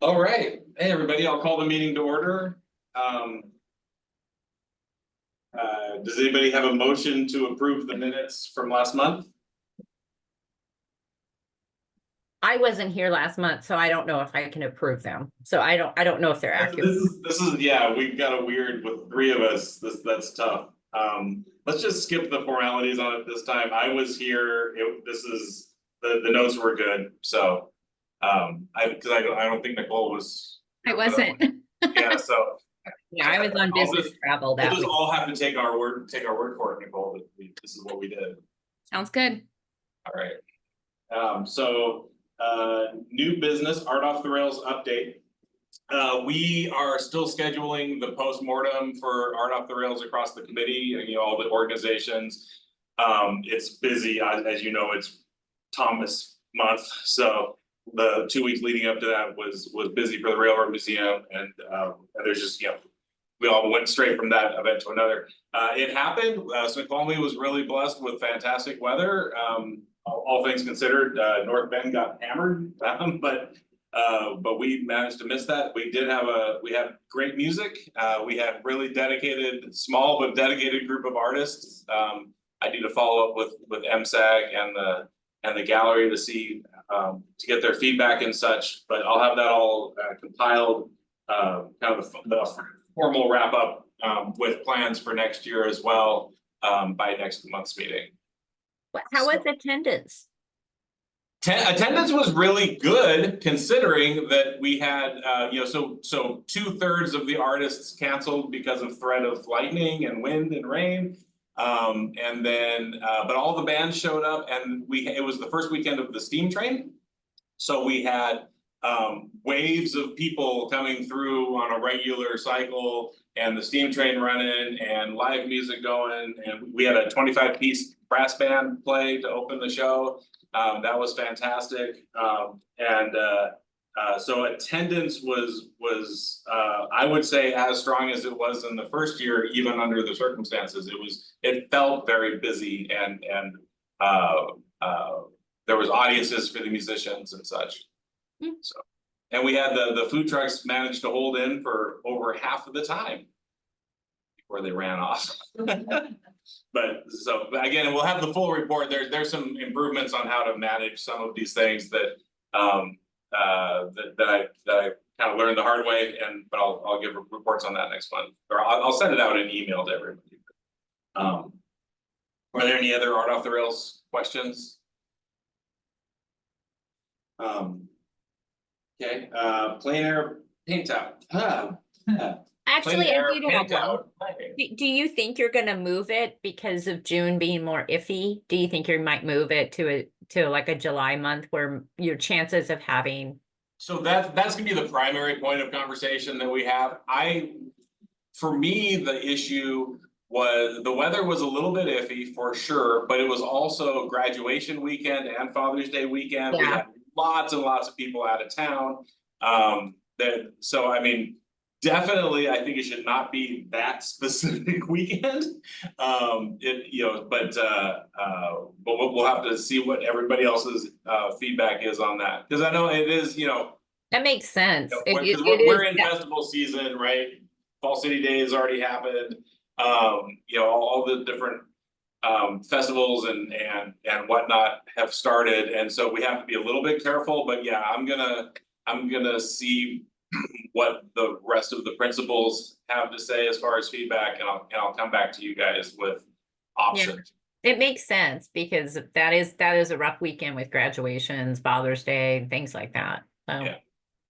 All right. Hey, everybody, I'll call the meeting to order. Um, does anybody have a motion to approve the minutes from last month? I wasn't here last month, so I don't know if I can approve them. So I don't know if they're accurate. Yeah, we've got a weird with three of us. That's tough. Let's just skip the formalities on it this time. I was here. The notes were good. So, I don't think Nicole was I here for that wasn't. one. Yeah, so Yeah, I was on business travel we'll that just week. all have to take our word for it, Nicole. This is what we did. Sounds good. All right. New business, Art Off the Rails update. We are still scheduling the post-mortem for Art Off the Rails across the committee, all the organizations. It's busy, as you know, it's Thomas month, so the 2 weeks leading up to that was busy for the Railroad Museum, and there's just, we all went straight from that event to another. It happened. Snoqualmie was really blessed with fantastic weather. All things considered, North Bend got hammered, but we managed to miss that. We had great music. We had really dedicated, small but dedicated group of artists. I need to follow up with MSAG and the gallery to see to get their feedback and such. But I'll have that all compiled, kind of the formal wrap up with plans for next year as well by next month's meeting. How was attendance? Attendance was really good, considering that we had, so 2/3 of the artists canceled because of threat of lightning and wind and rain. And then, but all the bands showed up, and it was the first weekend of the steam train. So we had waves of people coming through on a regular cycle, and the steam train running, and live music going, and we had a 25-piece brass band play to open the show. That was fantastic, so attendance was I would say as strong as it was in the first year, even under the circumstances. It felt very busy, and there was audiences for the musicians and such. So, and we had the food trucks managed to hold in for over half of the time before they ran off. But again, we'll have the full report. There's some improvements on how to manage some of these things that I kind of learned the hard way, but I'll give reports on that next month, or I'll send it out in email to everybody. Are there any other Art Off the Rails questions? Okay, plein air paint out. Actually, I do have one. Do you think you're going to move it because of June being more iffy? Do you think you might move it to like a July month where your chances of having? So that's gonna be the primary point of conversation that we have. For me, the issue was the weather was a little bit iffy for sure, but it was also graduation weekend and Father's Day weekend. Yeah. We had lots and lots of people out of town. So I mean, definitely, I think it should not be that specific weekend. But we'll have to see what everybody else's feedback is on that, because I know it is, That makes sense. We're in festival season, right? Fall City Days already happened. All the different festivals and whatnot have started, and so we have to be a little bit careful. But yeah, I'm gonna see what the rest of the principals have to say as far as feedback, and I'll come back to you guys with options. Yeah, it makes sense because that is a rough weekend with graduations, Father's Day, things like that. So. Yeah,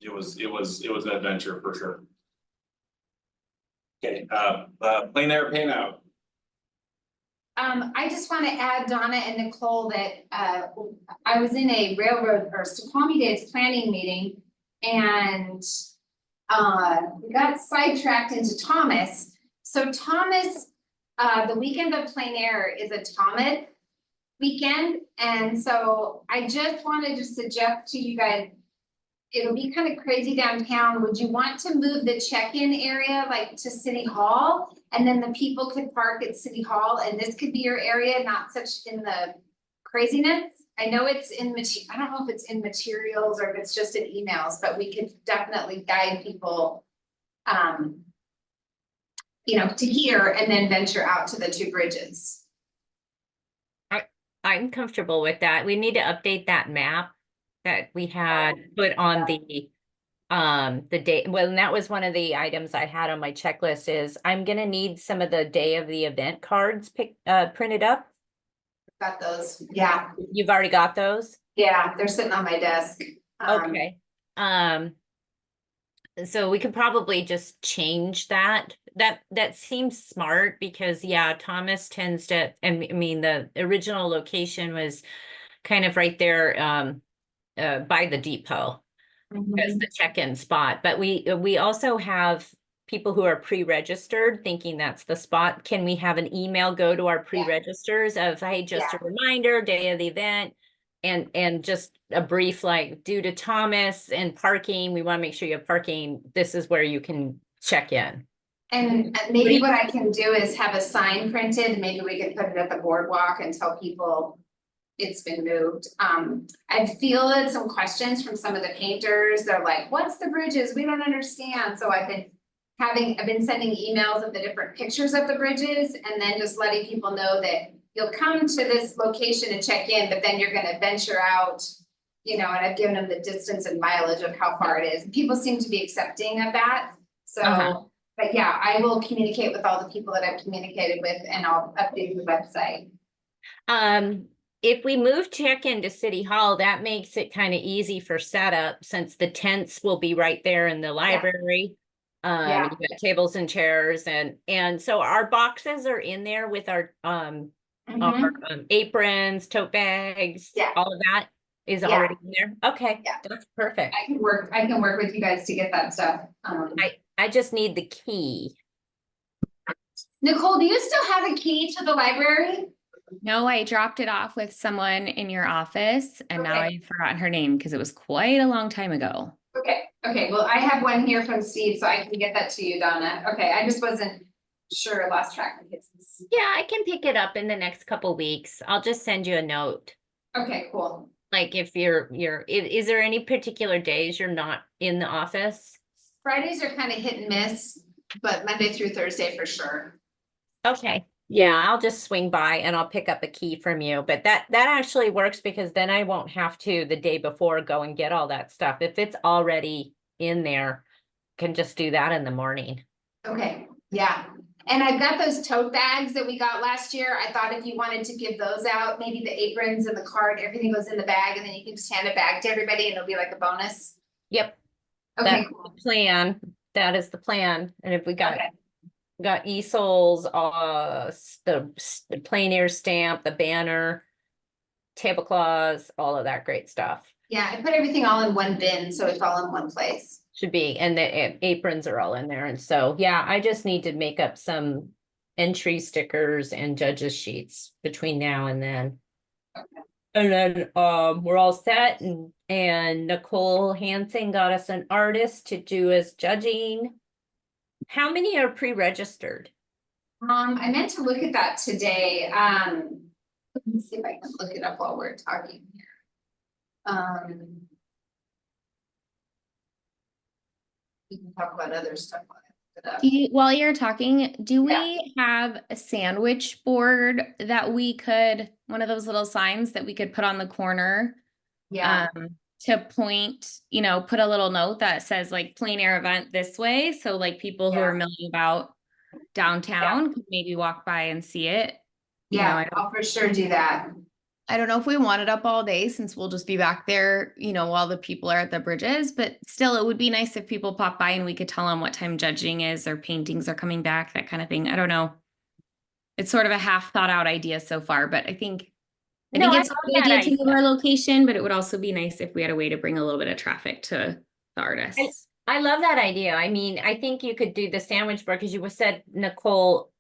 it was an adventure for sure. Okay, plein air paint out. I just want to add, Donna and Nicole, that I was in a railroad or Snoqualmie Days planning meeting, and we got sidetracked into Thomas. So Thomas, the weekend of plein air is a Thomas weekend, and so I just wanted to suggest to you guys, it'll be kind of crazy downtown. Would you want to move the check-in area like to City Hall, and then the people could park at City Hall, and this could be your area, not such in the craziness? I know it's in I don't know if it's in materials or if it's just in emails, but we could definitely guide people. You know, to here and then venture out to the two bridges. I'm comfortable with that. We need to update that map that we had put on the day. Well, and that was one of the items I had on my checklist is I'm gonna need some of the day of the event cards printed up. Got those, yeah, You've already got those? yeah, they're sitting on my desk. Okay. So we could probably just change that. That seems smart because yeah, Thomas tends to, and I mean, the original location was kind of right there by the depot as the check-in spot. But we also have people who are pre-registered thinking that's the spot. Can we have an email go to our pre-registers of, hey, just a reminder, day of the event, and just a brief like due to Thomas and parking, we want to make sure you have parking. This is where you can check in. And maybe what I can do is have a sign printed, maybe we could put it at the boardwalk and tell people it's been moved. I fielded some questions from some of the painters. They're like, what's the bridges? We don't understand. So I've been sending emails of the different pictures of the bridges and then just letting people know that you'll come to this location and check in, but then you're gonna venture out, you know, and I've given them the distance and mileage of how far it is. People seem to be accepting of that. So, but yeah, I will communicate with all the people that I've communicated with and I'll update the website. If we move check-in to City Hall, that makes it kind of easy for setup since the tents will be right there in the library. You've got tables and chairs and so our boxes are in there with our aprons, tote bags, all of that is already in there. Okay, that's perfect. I can work with you guys to get that stuff. I just need the key. Nicole, do you still have a key to the library? No, I dropped it off with someone in your office and now I've forgotten her name because it was quite a long time ago. Okay, well, I have one here from Steve, so I can get that to you, Donna. Okay, I just wasn't sure, lost track of his. Yeah, I can pick it up in the next couple weeks. I'll just send you a note. Okay, cool. Like if is there any particular days you're not in the office? Fridays are kind of hit and miss, but Monday through Thursday for sure. Okay. Yeah, I'll just swing by and I'll pick up a key from you. But that actually works because then I won't have to the day before go and get all that stuff. If it's already in there, can just do that in the morning. Okay, yeah. And I've got those tote bags that we got last year. I thought if you wanted to give those out, maybe the aprons and the card, everything goes in the bag and then you can just hand it back to everybody and it'll be like a bonus. Yep. Okay, That's cool. the plan. That is the plan. And if we got easels, the plein air stamp, the banner, tablecloths, all of that great stuff. Yeah, I put everything all in one bin, so it's all in one place. Should be, and the aprons are all in there. And so, yeah, I just need to make up some entry stickers and judges sheets between now and then. Okay. And then we're all set and Nicole Hansen got us an artist to do as judging. How many are pre-registered? I meant to look at that today. Let me see if I can look it up while we're talking here. We can talk about other stuff. While you're talking, do we have a sandwich board that we could, one of those little signs that we could put on the corner? Yeah. To point, you know, put a little note that says like plein air event this way. So like people who are milling about downtown could maybe walk by and see it. Yeah, I'll for sure do that. I don't know if we want it up all day since we'll just be back there, you know, while the people are at the bridges, but still it would be nice if people pop by and we could tell them what time judging is or paintings are coming back, that kind of thing. I don't know. It's sort of a half thought out idea so far, but I think it's a good idea to move our location, but it would also be nice if we had a way to bring a little bit of traffic to the artists. I love that idea. I mean, I think you could do the sandwich board because you said, Nicole,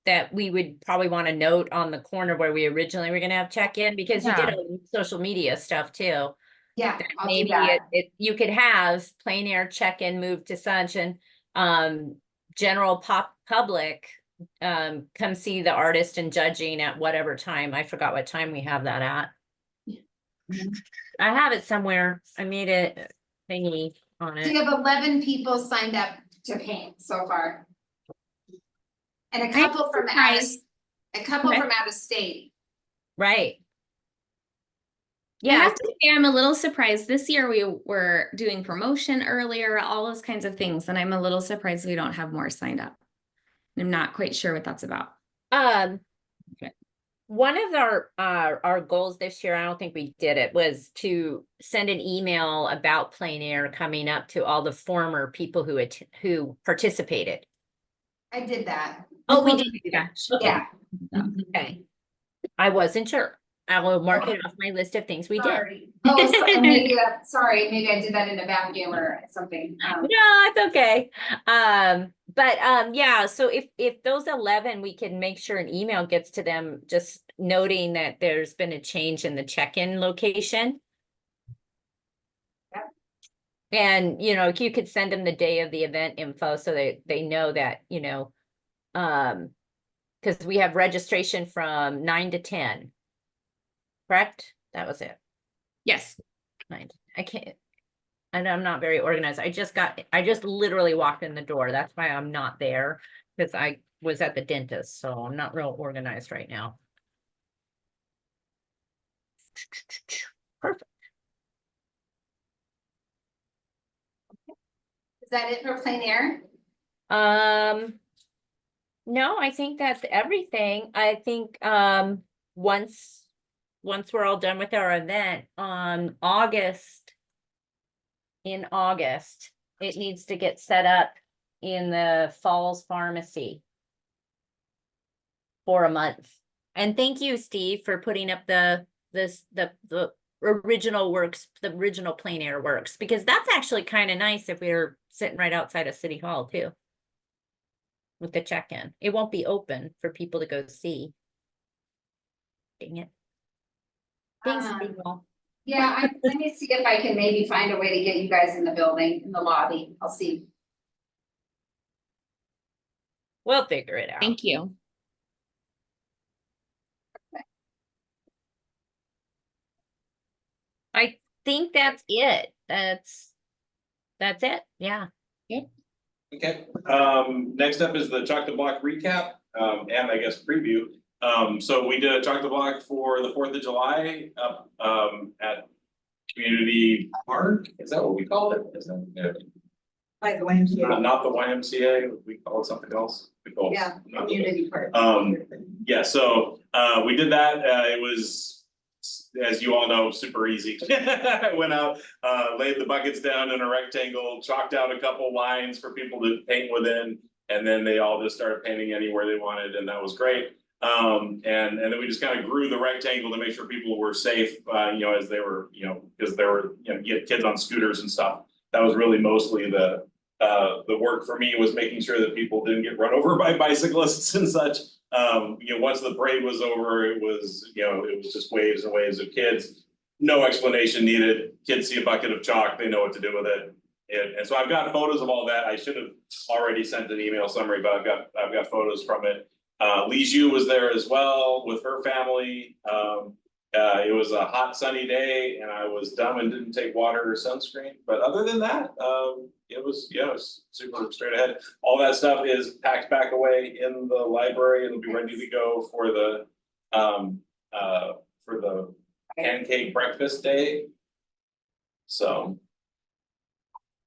that we would probably want a note on the corner where we originally were going to have check-in because you did social media stuff too. Yeah, maybe you could have plein air check-in, move to Sunch, and general public come see the artist and judging at whatever time. I forgot what time we have that at. I have it somewhere. I made a thingy on So it. you have 11 people signed up to paint so far. And a I'm couple from out of, surprised. Okay. from out of state. Right. I Yeah, have to say, I'm a little surprised. This year we were doing promotion earlier, all those kinds of things, and I'm a little surprised we don't have more signed up. I'm not quite sure what that's about. Okay. one of our goals this year, I don't think we did it, was to send an email about plein air coming up to all the former people who participated. I did that. Oh, we did do Yeah. that. Okay. Yeah. Okay. I wasn't sure. I will mark it off my list of things we did. Sorry. Oh, maybe maybe I did that in a vacuum or something. No, it's okay. But yeah, so if those 11, we can make sure an email gets to them, just noting that there's been a change in the check-in location. Yep. And, you know, you could send them the day of the event info so they know that, you know, because we have registration from 9 to 10. Correct? That was it. Yes. 9. I can't. And I'm not very organized. I just literally walked in the door. That's why I'm not there, because I was at the dentist, so I'm not real organized right now. Perfect. Is that it for plein air? No, I think that's everything. I think once we're all done with our event on in August, it needs to get set up in the Falls Pharmacy for a month. And thank you, Steve, for putting up the original works, the original plein air works, because that's actually kind of nice if we were sitting right outside of City Hall too. With the check-in. It won't be open for people to go see. Dang it. Thanks, people. Yeah, let me see if I can maybe find a way to get you guys in the building, in the lobby. I'll see. We'll figure it out. Thank you. I think that's it. That's it. Yeah. Okay, next up is the chocolate block recap, and I guess preview. So we did a chocolate block for the 4th of July up, at Community Park, is that what we call it? Is that, yeah. Like the YMCA. Not the YMCA, we call it something else. We call it- Yeah, community part. Yeah, so, we did that, it was, as you all know, super easy. I went out, laid the buckets down in a rectangle, chalked out a couple lines for people to paint within. And then they all just started painting anywhere they wanted, and that was great. And then we just kind of grew the rectangle to make sure people were safe, you know, as they were, you know, because there were, you know, you had kids on scooters and stuff. That was really mostly the work for me, was making sure that people didn't get run over by bicyclists and such. You know, once the parade was over, it was, you know, it was just waves and waves of kids. No explanation needed. Kids see a bucket of chalk, they know what to do with it. And so I've got photos of all that. I should have already sent an email summary, but I've got photos from it. Lee Zhu was there as well with her family. It was a hot sunny day and I was dumb and didn't take water or sunscreen, but other than that, it was super straight ahead. All that stuff is packed back away in the library and will be ready to go for the pancake breakfast day. So.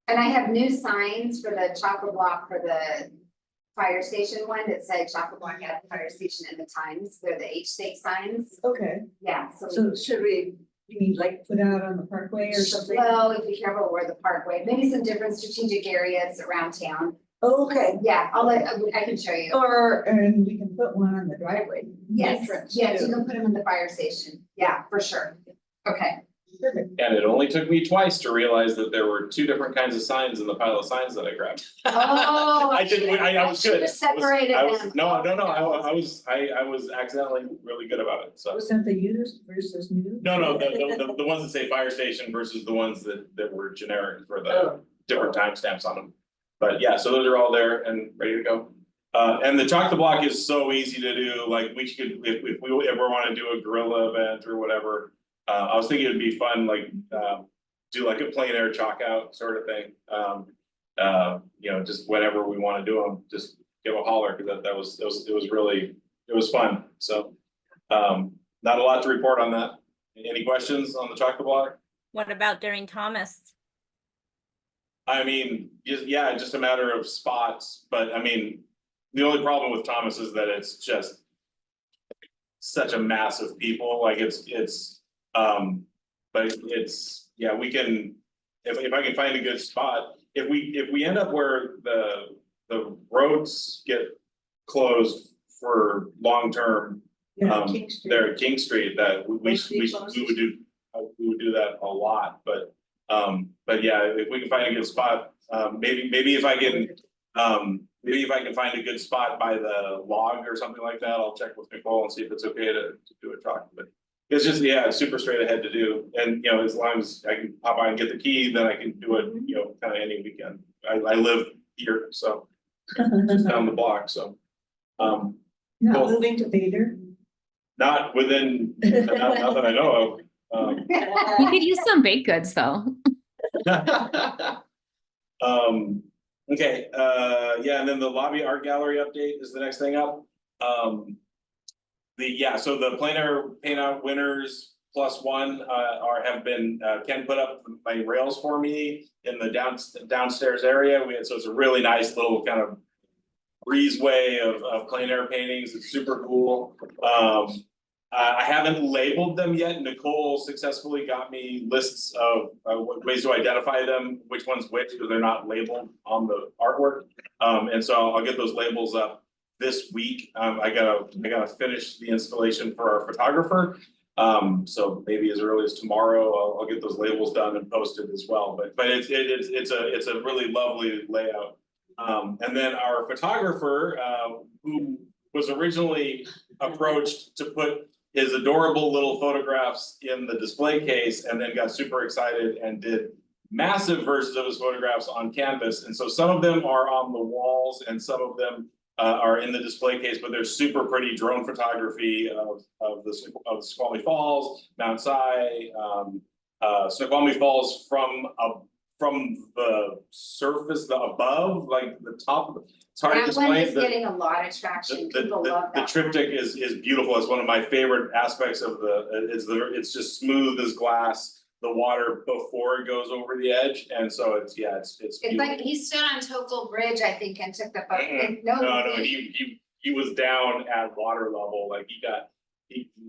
And I have new signs for the chocolate block for the fire station one that said chocolate block at the fire station and the times. They're the H-stake signs. Okay, Yeah, so should we, you mean like put out on the parkway or something? well, if you careful where the parkway, maybe some different strategic areas around town. Oh, okay, Yeah, I can show you. and we can put one on the driveway. Yes, entrance, yes, you too. can put them in the fire station. Yeah, for sure. Okay. Perfect. And it only took me twice to realize that there were 2 different kinds of signs in the pile of signs that I grabbed. Oh, I didn't, I was good. should've separated I was- them. No, I was accidentally really good about it, so. Was that the used versus new? No, the ones that say fire station versus the ones that were generic for the Oh. different timestamps on them. But yeah, so those are all there and ready to go. And the chocolate block is so easy to do, like we could, if we ever wanna do a guerrilla event or whatever. I was thinking it'd be fun, like, do like a plein air chalk out sort of thing. You know, just whenever we wanna do them, just give a holler, cause it was really, it was fun, so. Not a lot to report on that. Any questions on the chocolate block? What about during Thomas? I mean, just a matter of spots, but I mean, the only problem with Thomas is that it's just. Such a mass of people, like but it's, yeah, we can, if I can find a good spot, if we end up where the roads get closed for long-term. Yeah, King Street. There at King Street, that we would do that a lot, but yeah, if we can find a good spot, maybe if I can. Maybe if I can find a good spot by the log or something like that, I'll check with Nicole and see if it's okay to do a truck, but. It's just, yeah, it's super straight ahead to do, and you know, as long as I can pop by and get the key, then I can do it, you know, kind of any weekend. I live here, so just down the block, so. Not Cool. moving to Vader. Not within, not that I know of. You could use some baked goods though. Okay, yeah, and then the lobby art gallery update is the next thing up. So the plein air paint out winners +1 have been Ken put up my rails for me in the downstairs area. So it's a really nice little kind of breezeway of plein air paintings. It's super cool. I haven't labeled them yet. Nicole successfully got me lists of ways to identify them, which one's which, because they're not labeled on the artwork. And so I'll get those labels up this week. I gotta finish the installation for our photographer. So maybe as early as tomorrow, I'll get those labels done and posted as well. But it's a really lovely layout. And then our photographer, who was originally approached to put his adorable little photographs in the display case, and then got super excited and did massive versions of his photographs on canvas. And so some of them are on the walls and some of them are in the display case, but they're super pretty drone photography of the Snoqualmie Falls, Mount Si, Snoqualmie Falls from the surface, the above, like the top. It's hard to That one explain. is getting a lot of traction, people love The that. triptych is beautiful. It's one of my favorite aspects of it's just smooth as glass. The water before it goes over the edge, and so it's It's beautiful. like he stood on Tokel Bridge, I think, and took the photo. No, he was down at water level, like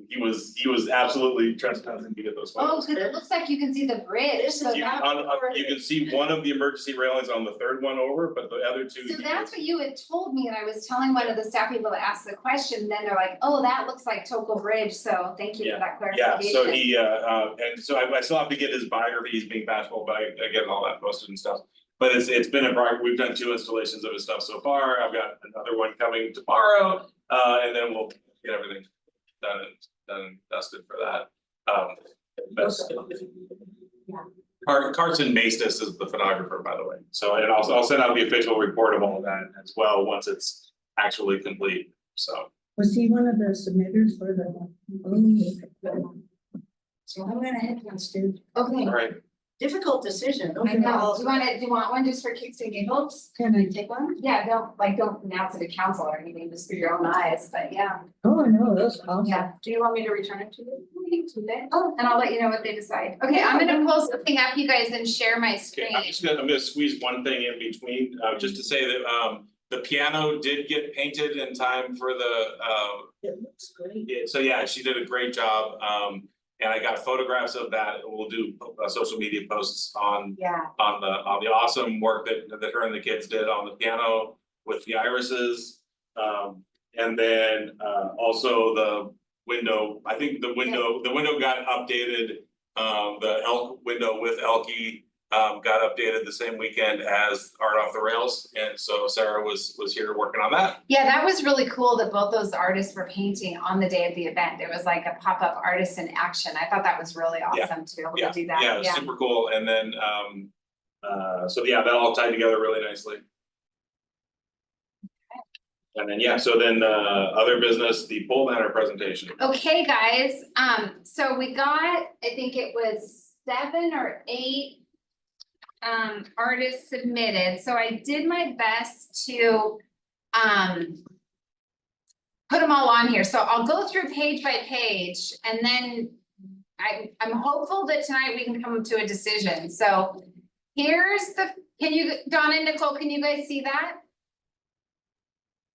he was absolutely trespassing to get those Oh, photos. cause it looks like you can see the bridge, so You can see one of the emergency railings on the third one over, but the other two. So that's what you had told me, and I was telling one of the staff people to ask the question, then they're like, oh, that looks like Tokel Bridge, so thank you for that Yeah, clarification. so he and so I still have to get his biography, he's being bashful, but I get all that posted and stuff. But it's been a progress. We've done 2 installations of his stuff so far. I've got another one coming tomorrow, and then we'll get everything done and dusted for that. Carson Maestas is the photographer, by the way. So, and I'll send out the official report of all that as well once it's actually complete. So. Was he one of the submitters for the? So I'm gonna head downstairs. Okay, All right. Difficult decision. I Okay, know, do you want one just for kicks and giggles? Can I take one? Yeah, don't announce it to council or anything, just for your own eyes, but yeah, Oh, I know, that's awesome. yeah. Do you want me to return it to you? Oh, and I'll let you know what they decide. Okay, I'm gonna pull something up, you guys, and share my Okay, screen. I'm gonna squeeze one thing in between, just to say that, the piano did get painted in time for the, It looks great. so yeah, she did a great job, and I got photographs of that, we'll do social media posts on Yeah, the awesome work that her and the kids did on the piano with the irises. And then, also the window, I think the window got updated, the elk window with Elkie. Got updated the same weekend as Art Off the Rails, and so Sarah was here working on that. yeah, that was really cool that both those artists were painting on the day of the event. It was like a pop-up artist in action. I thought that was really awesome to be able to do that, Yeah, it was super cool, and then, so yeah, that all tied together really nicely. And then, yeah, so then, other business, the pole banner presentation. Okay, guys, so we got, I think it was 7 or 8 artists submitted, so I did my best to put them all on here, so I'll go through page by page, and then I'm hopeful that tonight we can come to a decision, so here's the, Donna and Nicole, can you guys see that?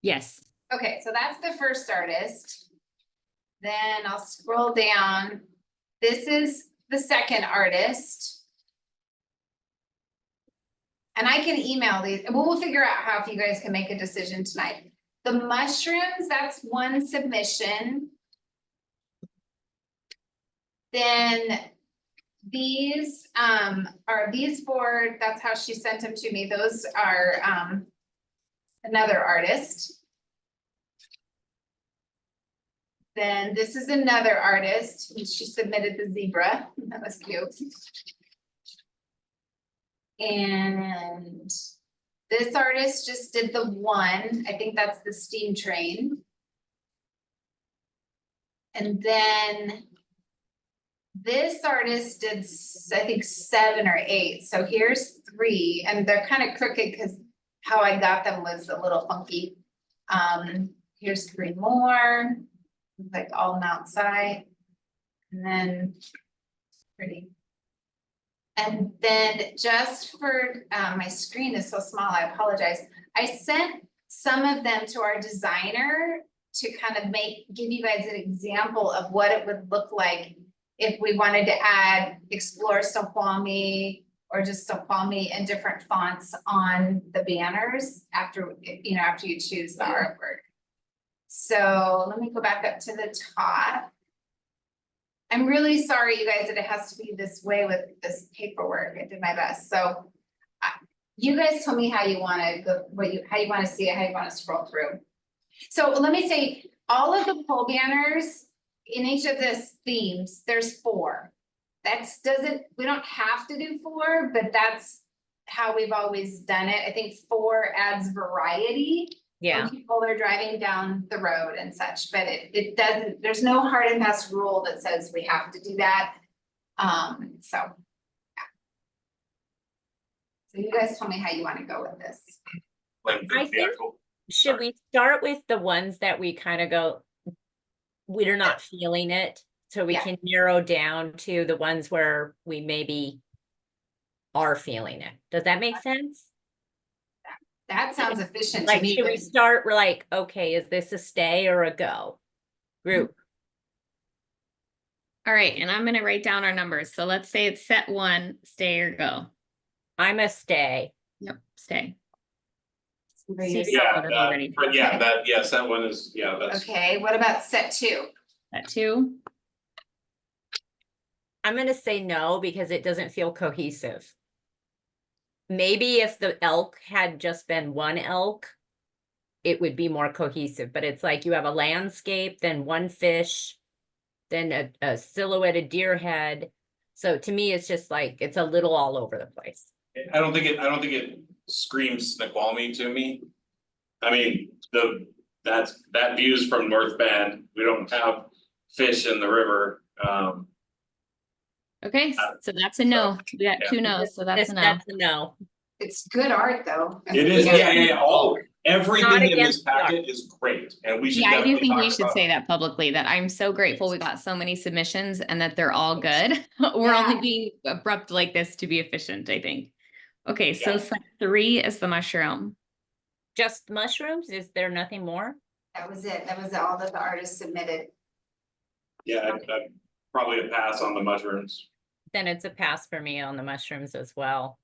Yes. Okay, so that's the first artist. Then I'll scroll down. This is the second artist. And I can email these, and we'll figure out how if you guys can make a decision tonight. The mushrooms, that's one submission. Then these are these 4, that's how she sent them to me. Those are another artist. Then this is another artist, and she submitted the zebra, that was cute. And this artist just did the 1, I think that's the steam train. And then this artist did, I think 7 or 8, so here's 3, and they're kind of crooked because how I got them was a little funky. Here's 3 more, like all outside, and then pretty. And then just for, my screen is so small, I apologize. I sent some of them to our designer to kind of give you guys an example of what it would look like if we wanted to add Explore Snoqualmie or just Snoqualmie in different fonts on the banners after you choose the artwork. So let me go back up to the top. I'm really sorry, you guys, that it has to be this way with this paperwork. I did my best. So you guys tell me how you want to go, how you want to see it, how you want to scroll through. So let me say, all of the pole banners in each of this themes, there's 4. We don't have to do 4, but that's how we've always done it. I think 4 adds variety. Yeah. When people are driving down the road and such, but it doesn't, there's no hard and fast rule that says we have to do that. So. Yeah. So you guys tell me how you want to go with this. Like I the think- actual, Should we start with the ones that we kind of go, we're not feeling it, so we Yeah. can narrow down to the ones where we maybe are feeling it? Does that make sense? That sounds efficient to Like, me, should we but start, we're like, okay, is this a stay or a go? Group, All right, and I'm gonna write down our numbers. So let's say it's set 1, stay or go. I'm a stay. Yep, stay. Yeah, that one is, that's. okay, what about set 2? Set 2, I'm gonna say no because it doesn't feel cohesive. Maybe if the elk had just been 1 elk, it would be more cohesive, but it's like you have a landscape, then 1 fish, then a silhouetted deer head. So to me, it's just like, it's a little all over the place. I don't think it screams Snoqualmie to me. I mean, that view's from North Bend, we don't have fish in the river, okay, so that's a no. We got yeah. 2 no's, so that's a no. That's a no. It's good art, though. it is, everything Not in this against the art. packet is great, and we should Yeah, I do definitely think we talk should about say it. that publicly, that I'm so grateful we got so many submissions and that they're all good. We're Yeah. only being abrupt like this to be efficient, I think. Okay, so Yeah. set 3 is the mushroom. Just mushrooms? Is there nothing more? That was it, that was all that the artist submitted. Yeah, I'd probably a pass on the mushrooms. Then it's a pass for me on the mushrooms as well.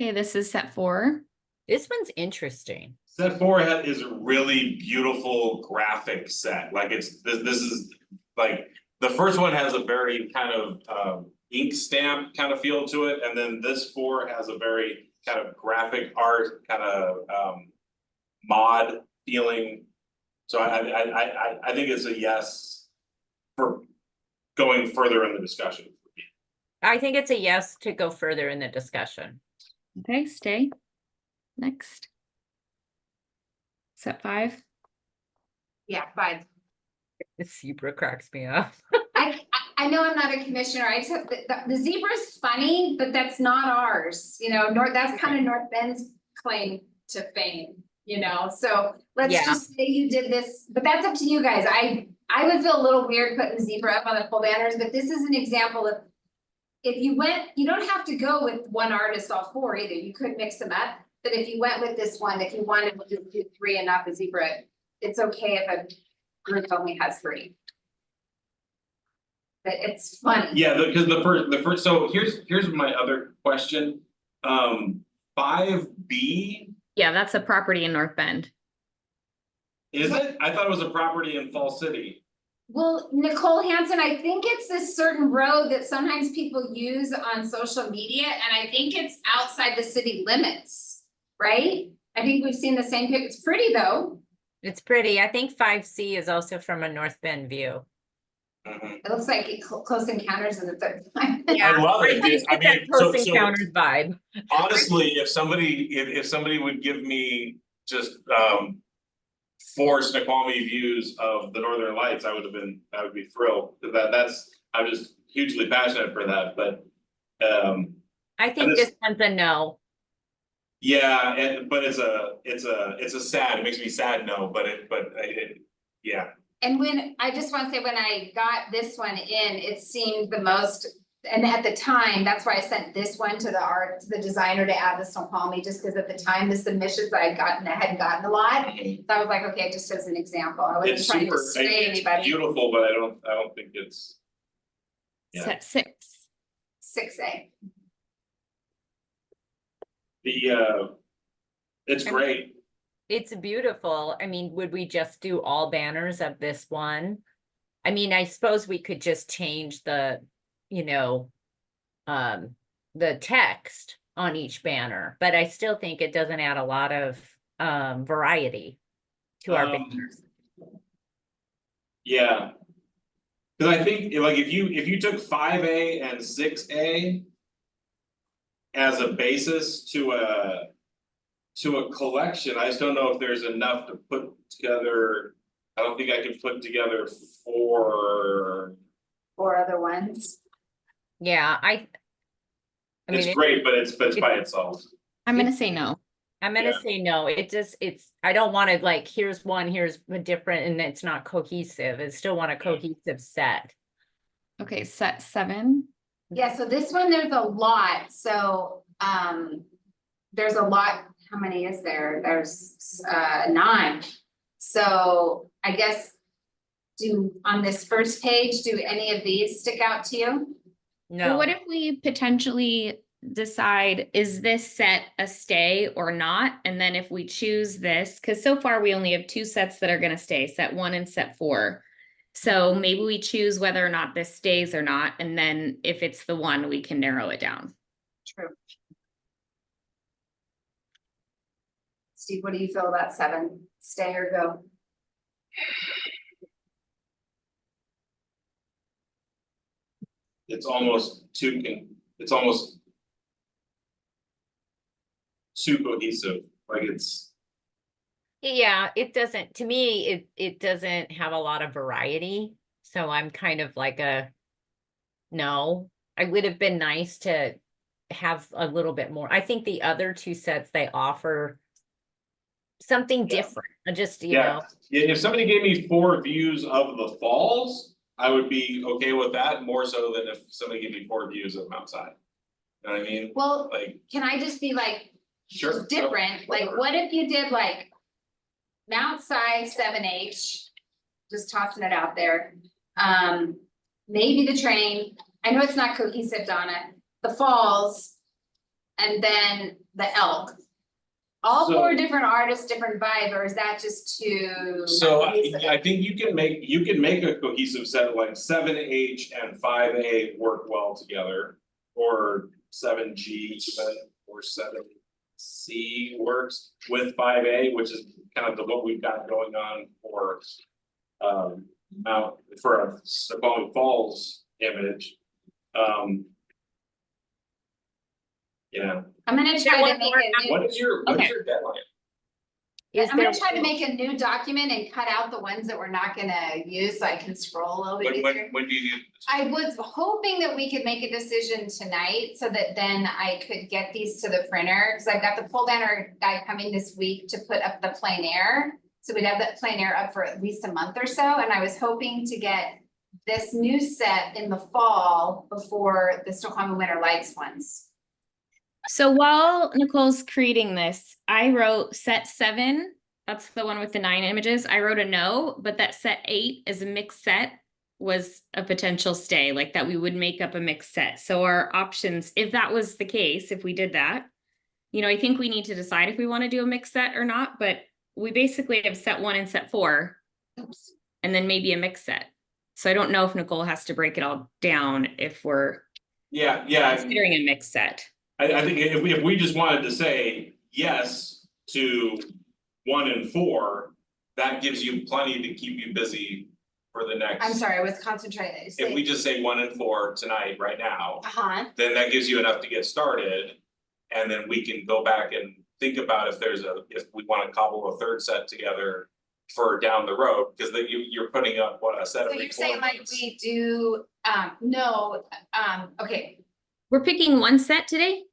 Okay, this is set 4. This one's interesting. Set 4 is a really beautiful graphic set, like this is like, the first one has a very kind of ink stamp kind of feel to it, and then this 4 has a very kind of graphic art, kind of mod feeling. So I think it's a yes for going further in the discussion. I think it's a yes to go further in the discussion. Okay, stay. Next. Set 5. Yeah, 5. The zebra cracks me up. I know I'm not a commissioner, I just have, the zebra is funny, but that's not ours, you know, that's kind of North Bend's claim to fame, you know, so let's Yeah. just say you did this, but that's up to you guys, I would feel a little weird putting zebra up on the full banners, but this is an example of. If you went, you don't have to go with one artist all 4 either, you could mix them up, but if you went with this one, if you wanted to just do 3 and not the zebra, it's okay if a group only has 3. But it's funny. Yeah, because the first, so here's my other question. 5B, Yeah, that's a property in North Bend. is it? I thought it was a property in Fall City. Well, Nicole Hansen, I think it's this certain road that sometimes people use on social media, and I think it's outside the city limits, right? I think we've seen the same pic, it's pretty though, It's pretty. I think 5C is also from a North Bend view. it looks like Close Encounters in the Third Time. Yeah, I love it. do It's- I get that mean, Close so- Encounters vibe. Honestly, if somebody would give me just 4 Snoqualmie views of the Northern Lights, I would be thrilled, because I'm just hugely passionate for that, but. I think this- this one's a no. Yeah, but it's a sad, it makes me sad, no, but yeah. And I just wanna say, when I got this one in, it seemed the most, and at the time, that's why I sent this one to the designer to add the Snoqualmie, just because at the time, the submissions that I hadn't gotten a lot. So I was like, okay, just as an example, I wasn't It's trying super, to sway it's anybody. beautiful, but I don't think it's. Yeah. Set 6. 6A. It's great. It's beautiful. I mean, would we just do all banners of this one? I mean, I suppose we could just change the, you know, the text on each banner, but I still think it doesn't add a lot of variety to our banners. Yeah. Cause I think like if you took 5A and 6A. As a basis to a collection, I just don't know if there's enough to put together. I don't think I can put together 4. 4 other ones. Yeah, I It's mean, great, but it's by itself. I'm gonna say no. I'm gonna Yeah. say no. I don't want to like, here's one, here's a different, and it's not cohesive. I still want a cohesive set. Okay, set 7. Yeah, so this one, there's a lot, so, there's a lot, how many is there? There's 9. So I guess, on this first page, do any of these stick out to you? No. Well, what if we potentially decide, is this set a stay or not? And then if we choose this, because so far we only have 2 sets that are gonna stay, set 1 and set 4. So maybe we choose whether or not this stays or not, and then if it's the one, we can narrow it down. True. Steve, what do you feel about 7? Stay or go? It's almost too cohesive, like it's. Yeah, it doesn't, to me, it doesn't have a lot of variety. So I'm kind of like no, I would have been nice to have a little bit more. I think the other 2 sets, they offer something different, just, you know. Yeah, if somebody gave me 4 views of the falls, I would be okay with that more so than if somebody gave me 4 views of them outside. You know what I mean? Well, Like, can I just be like, sure. different, like, what if you did like Mount Si 7H, just tossing it out there. Maybe the train, I know it's not cohesive, Donna, the falls, and then the elk. All So- 4 different artists, different vibe, or is that just too? So cohesive? I think you can make a cohesive set, like 7H and 5A work well together. Or 7G even, or 7C works with 5A, which is kind of what we've got going on for. For a Snoqualmie Falls image. Yeah, I'm gonna try to make it. what is your deadline? Is I'm there? gonna try to make a new document and cut out the ones that we're not gonna use, so I can scroll a little bit easier. When do you? I was hoping that we could make a decision tonight, so that then I could get these to the printer, cause I've got the pole banner guy coming this week to put up the plein air. So we'd have that plein air up for at least a month or so, and I was hoping to get this new set in the fall before the Snoqualmie Winter Lights ones. So while Nicole's creating this, I wrote set 7. That's the one with the 9 images. I wrote a no, but that set 8 is a mixed set was a potential stay, like that we would make up a mixed set. So our options, if that was the case, if we did that, you know, I think we need to decide if we want to do a mixed set or not, but we basically have set 1 and set 4, Oops. and then maybe a mixed set. So I don't know if Nicole has to break it all down if we're Yeah, considering a mixed set. I think if we just wanted to say yes to 1 and 4, that gives you plenty to keep you busy for the next. I'm sorry, I was concentrating. If we just say 1 and 4 tonight, right now, Uh-huh, then that gives you enough to get started. And then we can go back and think about if we wanna cobble a third set together for down the road, because then you're putting up what, a set of so you're saying like requirements. we do, no, okay, We're picking one set today?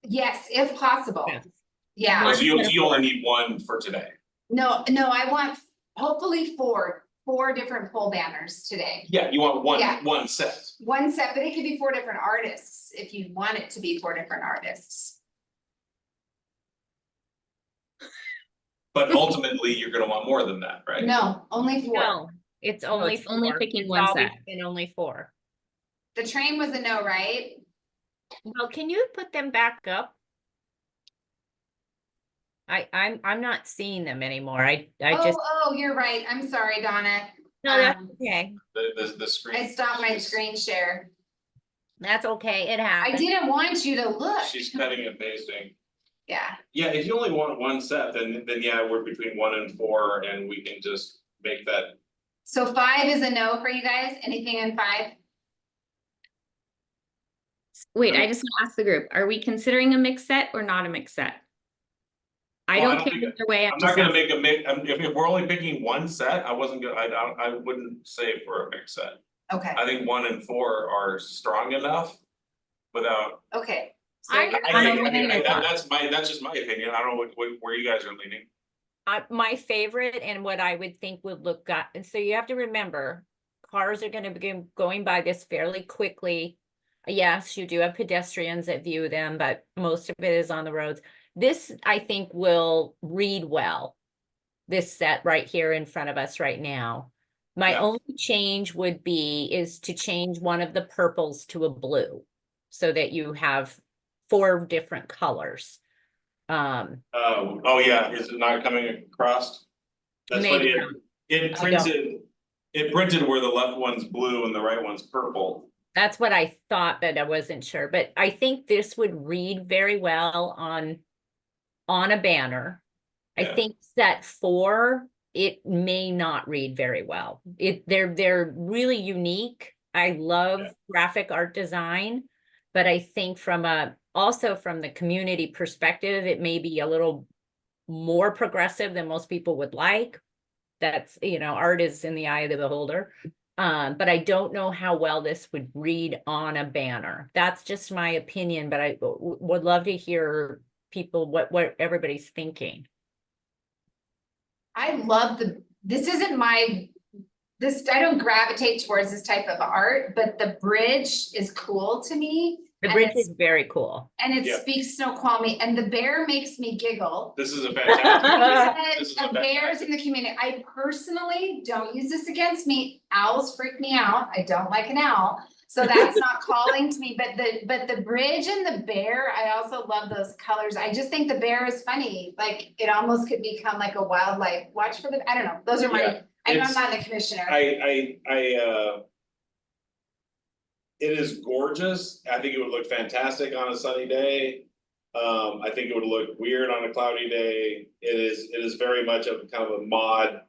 yes, if possible. Yes. Yeah, Oh, so you only need 1 for today. no, I want hopefully four different pole banners today. Yeah, you want Yeah. one set. One set, but it could be 4 different artists, if you want it to be 4 different artists. But ultimately, you're gonna want more than that, right? No, only 4. No, it's only it's only 4. picking It's one always set. been only 4. The train was a no, right? Well, can you put them back up? I'm not seeing them anymore. I just, Oh, you're right, I'm sorry, Donna. no, that's um, okay. The screen. I stopped my screen share. That's okay. It I happens. didn't want you to look. She's cutting and pasting. Yeah, Yeah, if you only want 1 set, then yeah, we're between 1 and 4, and we can just make that. so 5 is a no for you guys, anything in 5? Wait, I just want to ask the group, are we considering a mixed set or not a mixed set? I Well, I don't don't care think- either way. I'm not gonna make a mix, if we're only picking 1 set, I wasn't gonna, I wouldn't say for a mix set. Okay, I think 1 and 4 are strong enough without. okay. So I- you're- That's just my opinion, I don't know where you guys are leaning. My favorite and what I would think would look good, and so you have to remember, cars are gonna begin going by this fairly quickly. Yes, you do have pedestrians that view them, but most of it is on the roads. This, I think, will read well. This set right here in front of us right now. My Yeah. only change would be is to change one of the purples to a blue. So that you have 4 different colors. Oh yeah, is it not coming across? That's what Maybe it printed where the left one's blue and the right one's purple. That's what I thought, but I wasn't sure. But I think this would read very well on a banner. I Yeah. think set 4, it may not read very well. They're really unique. I love graphic art design, but I think also from the community perspective, it may be a little more progressive than most people would like. That's, art is in the eye of the beholder. But I don't know how well this would read on a banner. That's just my opinion, but I would love to hear people, what everybody's thinking. I love this isn't I don't gravitate towards this type of art, but the bridge is cool to me. The And bridge it's- is very cool. And it Yeah. speaks Snoqualmie, and the bear makes me giggle. This is a fantastic. This is a Of bears in the community, I personally, don't use this against me, owls freak me out, I don't like an owl. So that's not calling to me, but the bridge and the bear, I also love those colors, I just think the bear is funny, like, it almost could become like a wildlife, watch for I don't know, those are my, Yeah, I know I'm it's- not the commissioner. It is gorgeous, I think it would look fantastic on a sunny day. I think it would look weird on a cloudy day, it is very much of kind of a mod.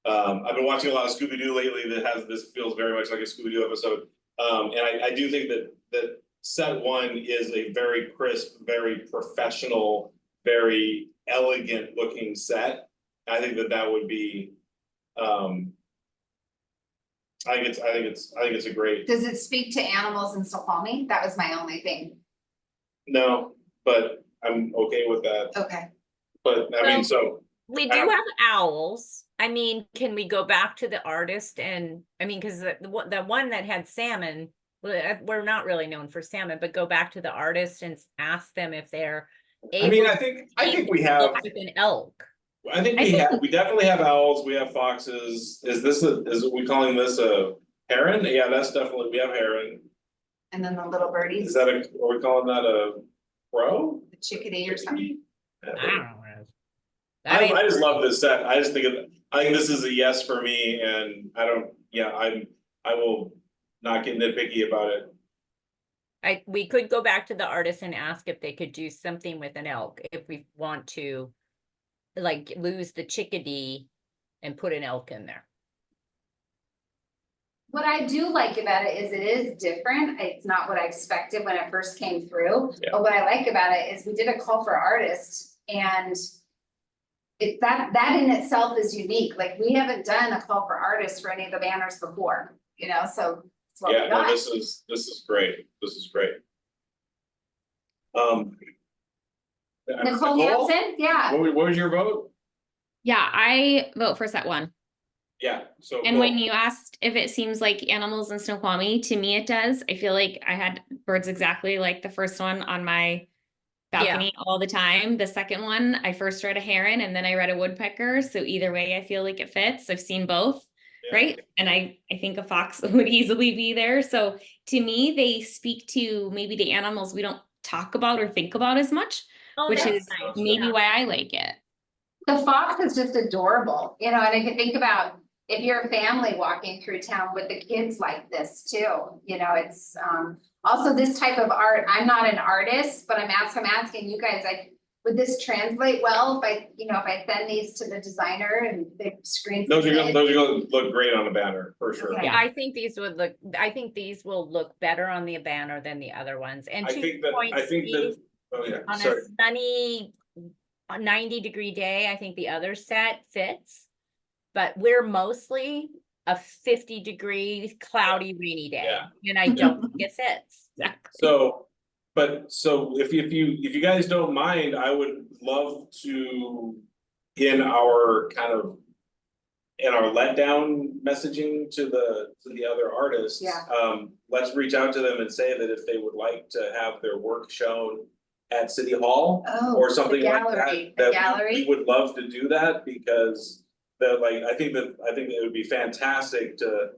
I've been watching a lot of Scooby-Doo lately this feels very much like a Scooby-Doo episode. And I do think that set 1 is a very crisp, very professional, very elegant looking set. I think that would be, I think it's a great, Does it speak to animals in Snoqualmie? That was my only thing. no, but I'm okay with that, Okay. but I mean, so. We do have owls. I mean, can we go back to the artist and, I mean, cause the one that had salmon, we're not really known for salmon, but go back to the artist and ask them if they're I mean, able I think we have, look like an elk. I think we definitely have owls, we have foxes, is we calling this a heron? Yeah, that's definitely, we have heron, And then the little birdies, is that are we calling that a crow? the chickadee or something. I don't know. I just love this set, I think this is a yes for me, and I will not get nitpicky about it. We could go back to the artist and ask if they could do something with an elk, if we want to like lose the chickadee and put an elk in there. What I do like about it is different. It's not what I expected when it first came through. Yeah. But what I like about it is we did a call for artists, and that in itself is unique. Like, we haven't done a call for artists for any of the banners before, you know, so it's what we Yeah, no, got. this is great, this is great. Nicole Hansen, yeah. What was your vote? Yeah, I vote for set one. Yeah, so. And cool. when you asked if it seems like animals in Snoqualmie, to me it does. I feel like I had birds exactly like the first one on my balcony all the time. The second one, I first read a heron and then I read a woodpecker. So either way, I feel like it fits. I've seen both, Yeah. right? And I think a fox would easily be there. So to me, they speak to maybe the animals we don't talk about or think about as much, which that's is nice. maybe why I like it. The fox is just adorable, you know, and I can think about if you're a family walking through town with the kids like this too, you know, it's also this type of art. I'm not an artist, but I'm asking you guys, like, would this translate well if I send these to the designer and they screen? Those are gonna look great on the banner, for sure. Okay. Yeah, I think these will look better on the banner than the other ones. And I think that, oh yeah, on sorry. a sunny 90-degree day, I think the other set fits. But we're mostly a 50-degree cloudy rainy day. Yeah. And I don't think it fits. So if you guys don't mind, I would love to, in our letdown messaging to the other artists. Yeah. Let's reach out to them and say that if they would like to have their work shown at City Hall or something like that, we would love to do that, because I think it would be fantastic to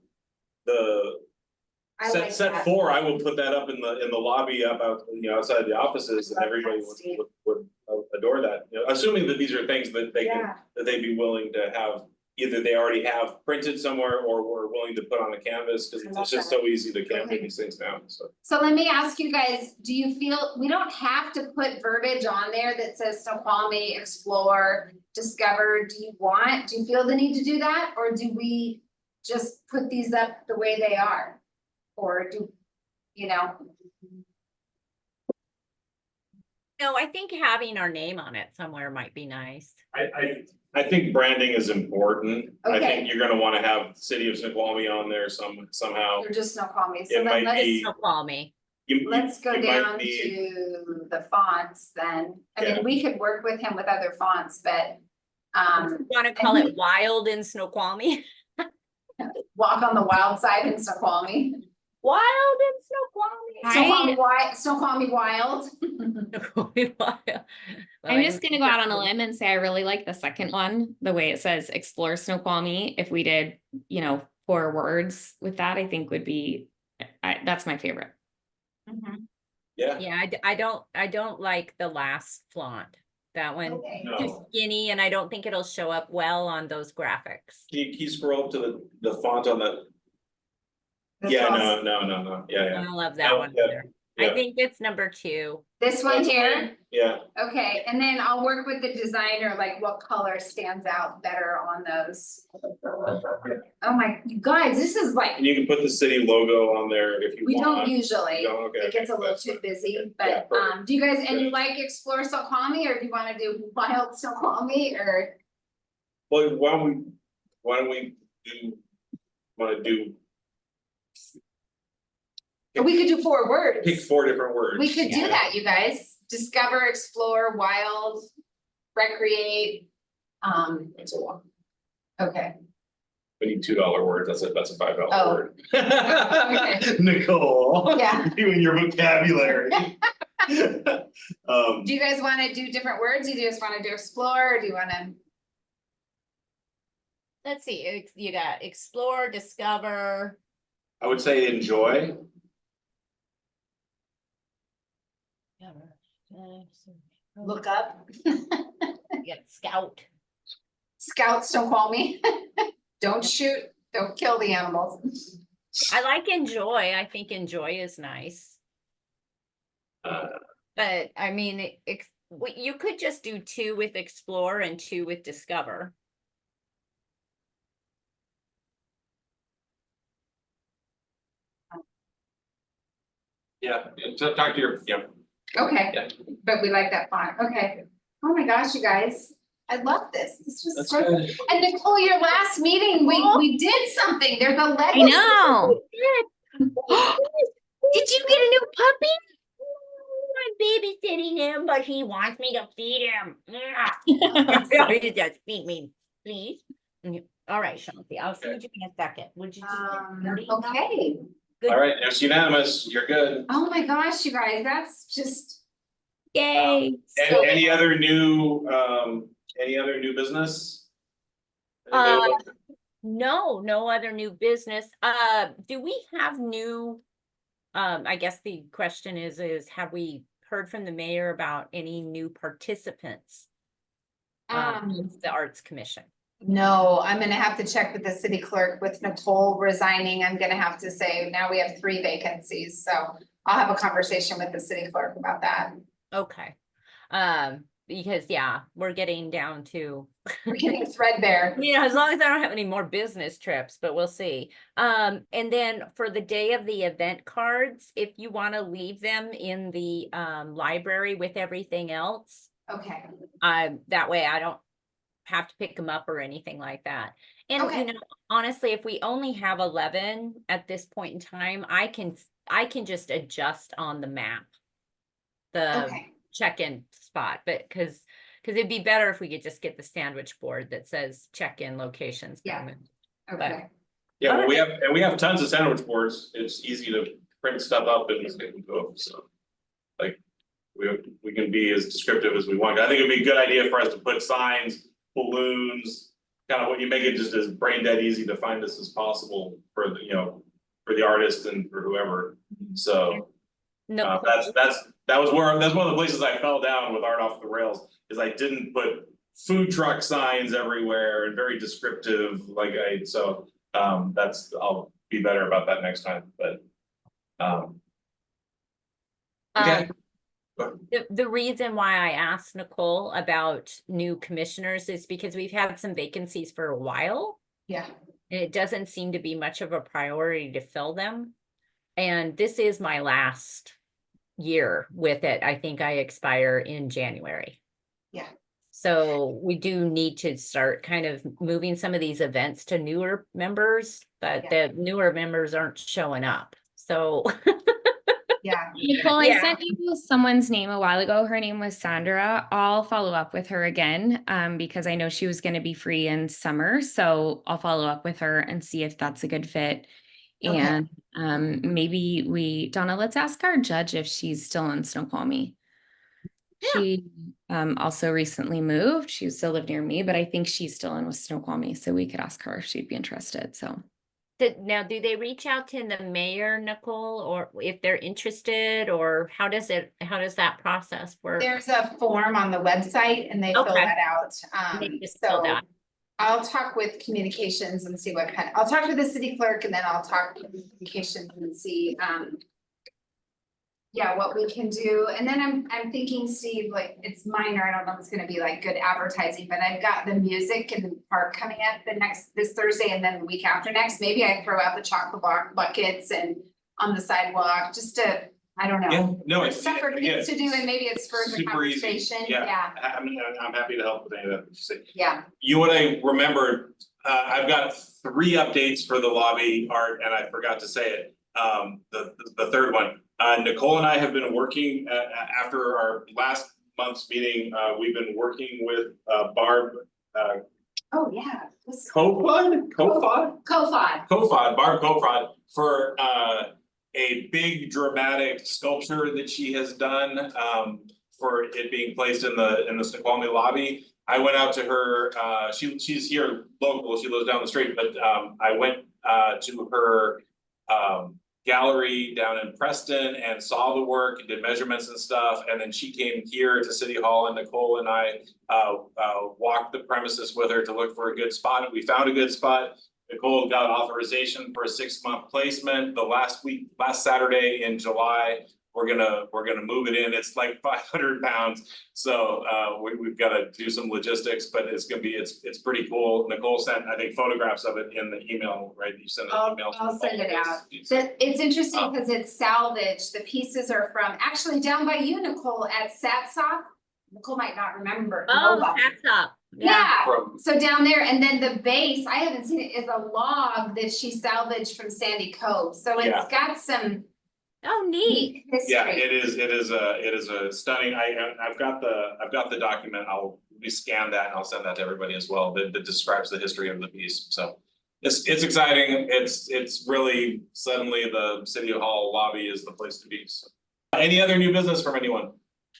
set 4. I will put that up in the lobby outside the offices, and everybody would adore that. You know, assuming that these are things that they'd be willing to have, either they already have printed somewhere or were willing to put on a canvas, because it's just so easy to canvas these things down. So let me ask you guys, do you feel, we don't have to put verbiage on there that says Snoqualmie, explore, discover? Do you feel the need to do that, or do we just put these up the way they are? Or do, you know? No, I think having our name on it somewhere might be nice. I think branding is important. I Okay. think you're gonna wanna have City of Snoqualmie on there somehow. Or just Snoqualmie, so It then might be- Snoqualmie. let's go you might down need- to the fonts then. I Yeah. mean, we could work with him with other fonts, but Want to call it Wild in Snoqualmie? walk on the wild side in Snoqualmie. Wild in Snoqualmie. Snoqualmie wild. I'm just gonna go out on a limb and say I really like the second one, the way it says explore Snoqualmie. If we did, 4 words with that, I think would be, that's my favorite. Yeah. Yeah, I don't like the last flaunt. That one Okay. No. too skinny, and I don't think it'll show up well on those graphics. Can you scroll up to the font on the, That's yeah, awesome. no, I yeah, don't love that No, one yeah, either. I yeah. think it's number 2. This one here, yeah. okay, and then I'll work with the designer, like what color stands out better on those. Oh my, you guys, this is like, And you can put the city logo on there if you we want. don't usually, You don't? Okay, it gets a little that's too fine. busy, Yeah, but perfect. do you guys, and you Good. like explore Snoqualmie, or do you wanna do wild Snoqualmie, or? Well, why don't we wanna do, We could do 4 words. pick 4 different words. We could do Yeah. that, you guys. Discover, explore, wild, recreate, okay. We need $2 words, that's a $5 Oh. word. Okay. Nicole. Yeah. You and your vocabulary. Do you guys wanna do different words? Do you just wanna do explore, or do you wanna? Let's see, you got explore, discover. I would say enjoy. Look up. Yeah, scout. Scout Snoqualmie. Don't shoot, don't kill the animals. I like enjoy. I think enjoy is nice. But I mean, you could just do 2 with explore and 2 with discover. Yeah, so talk to your, yeah. Okay, Yeah. but we like that font, okay. Oh my gosh, you guys, I love this, this was That's so. good. And Nicole, your last meeting, we did something, there's a I legacy. know. Did you get a new puppy? I'm babysitting him, but he wants me to feed him. He just feed me, please. All right, Shanti, I'll feed you in a second. Would you just? Okay, Good. All right, it's unanimous, you're good. oh my gosh, you guys, that's just, Yay. Any other new business? Anybody else? No other new business. Do we have new? I guess the question is have we heard from the mayor about any new participants? With the Arts Commission. no, I'm gonna have to check with the city clerk, with Nicole resigning, I'm gonna have to say, now we have 3 vacancies, so I'll have a conversation with the city clerk about that. Okay. Because yeah, we're getting down to We're getting threadbare. you know, as long as I don't have any more business trips, but we'll see. And then for the day of the event cards, if you want to leave them in the library with everything else, Okay, that way I don't have to pick them up or anything like that. And Okay. you know, honestly, if we only have 11 at this point in time, I can just adjust on the map the okay, check-in spot, but because it'd be better if we could just get the sandwich board that says check-in locations. Yeah. But okay, Yeah, well, we have tons of sandwich boards, it's easy to print stuff up and just get them to them, so. Like, we can be as descriptive as we want, I think it'd be a good idea for us to put signs, balloons. Kind of what you make it just as brain dead easy to find us as possible for the, you know, for the artist and for whoever, so. no, That's one of the places I fell down with Art Off the Rails, is I didn't put food truck signs everywhere and very descriptive, I'll be better about that next time, but. Okay. the reason why I asked Nicole about new commissioners is because we've had some vacancies for a while. yeah, And it doesn't seem to be much of a priority to fill them. And this is my last year with it. I think I expire in January. Yeah. So we do need to start kind of moving some of these events to newer members, but the newer members aren't showing up. So yeah. Nicole, Yeah. I sent you someone's name a while ago. Her name was Sandra. I'll follow up with her again because I know she was going to be free in summer. So I'll follow up with her and see if that's a good fit. Okay. And maybe Donna, let's ask our judge if she's still in Snoqualmie. Yeah. She also recently moved. She still lived near me, but I think she's still in with Snoqualmie. So we could ask her if she'd be interested. So now, do they reach out to the mayor, Nicole, or if they're interested, or how does that process work? There's a form on the website and they fill Okay. that out, They just fill so. that. I'll talk with communications and see I'll talk to the city clerk and then I'll talk with communications and see, yeah, what we can do, and then I'm thinking, Steve, like, it's minor, I don't know if it's gonna be like good advertising, but I've got the music in the park coming up this Thursday and then the week after next, maybe I throw out the chocolate buckets and on the sidewalk, just to I don't know. Yeah, no, There's it's, stuff for again, kids to do and maybe it's spurred the super easy. conversation, Yeah. yeah, I'm happy to help with any of that, you say. yeah. You and I remember, I've got 3 updates for the lobby art, and I forgot to say it. The third one, Nicole and I have been working, after our last month's meeting, we've been working with, Barb, Oh, yeah. What's- Barb Kofod for, a big dramatic sculpture that she has done, for it being placed in the Snoqualmie lobby. I went out to her, she's here local, she lives down the street, but I went to her gallery down in Preston and saw the work and did measurements and stuff, and then she came here to City Hall, and Nicole and I walked the premises with her to look for a good spot. We found a good spot. Nicole got authorization for a 6-month placement. The last Saturday in July, we're gonna move it in. It's like 500 pounds. So we've got to do some logistics, but it's pretty cool. Nicole sent, I think, photographs of it in the email, right? You sent an email. I'll send it out. It's interesting because it's salvage. The pieces are from, actually down by you, Nicole, at Satsop. Nicole might not remember. Oh, Nobody. that's up. Yeah, From- so down there, and then the base, I haven't seen it, is a log that she salvaged from Sandy Cove. So Yeah. it's got some Oh, neat. history. Yeah, it is a stunning, I've got the document, we scan that and I'll send that to everybody as well, that describes the history of the piece, so. It's exciting, it's really suddenly the City Hall lobby is the place to be, so. Any other new business from anyone?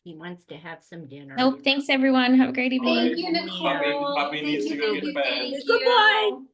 He wants to have some dinner. Nope, thanks everyone. Have a great evening. Thank you, Nicole. Puppy needs to go Thank get you, fed. thank Good you. boy.